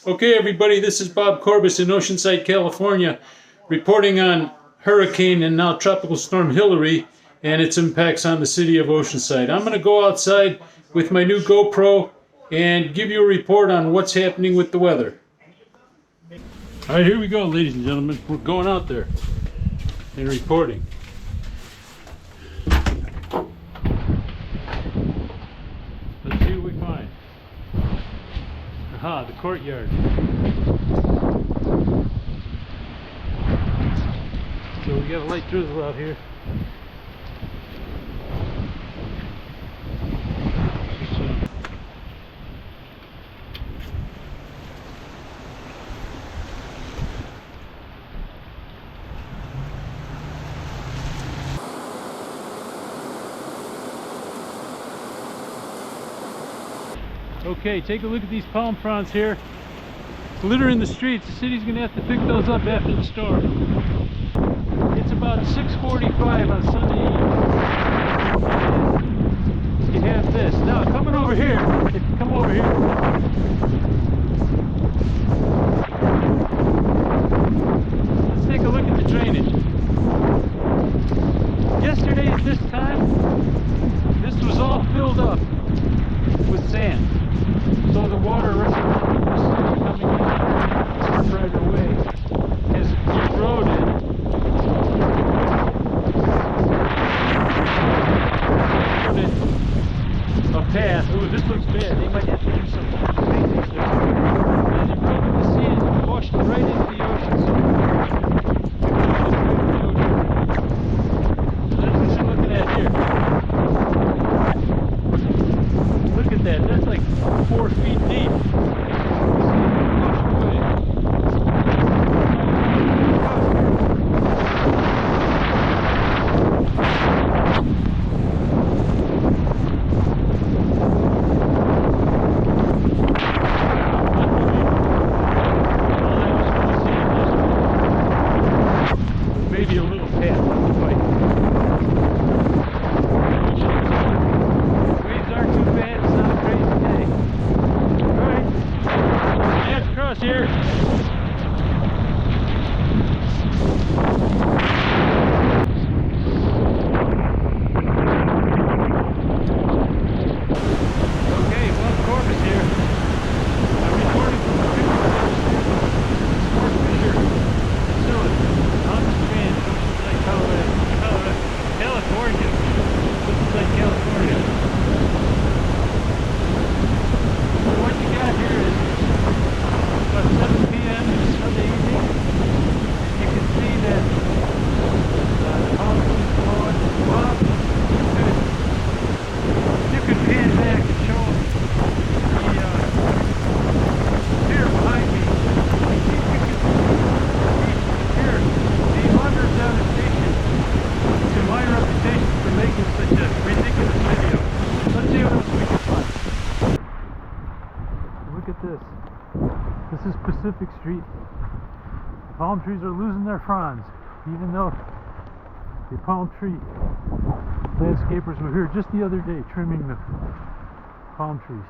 Okay, everybody, this is Bob Corbis in Oceanside, California, reporting on Hurricane and now Tropical Storm Hilary and its impacts on the city of Oceanside. I'm going to go outside with my new GoPro and give you a report on what's happening with the weather. All right, here we go, ladies and gentlemen. We're going out there and reporting. Let's see what we find. Aha, the courtyard. So we got a light drizzle out here. Okay, take a look at these palm fronds here. Litter in the streets. The city's going to have to pick those up after the storm. It's about 6:45 on Sunday evening. You have this. Now, coming over here, if you come over here. Let's take a look at the drainage. Yesterday at this time, this was all filled up with sand. So the water rushing into the city coming in right away has eroded a path. Ooh, this looks bad. They might have to do some maintenance there. And eroded the sand and washed right into the ocean. So that's what you're looking at here. Look at that. That's like 4 feet deep. Maybe a little path on the bike. Waves aren't too bad. It's not a crazy day. Alright. Hands across here. Okay, Bob Corbis here. I'm recording from the Sport Fisher facility on the Strand, Oceanside, California. Oceanside, California. So what you got here is about 7 p.m. Sunday evening. You can see that the palm trees blowing up. You can pan back and show the pier behind me. I think you can hear the under devastation to my reputation for making such a ridiculous video. Let's see what else we can find. Look at this. This is Pacific Street. Palm trees are losing their fronds, even though the palm tree landscapers were here just the other day trimming the palm trees.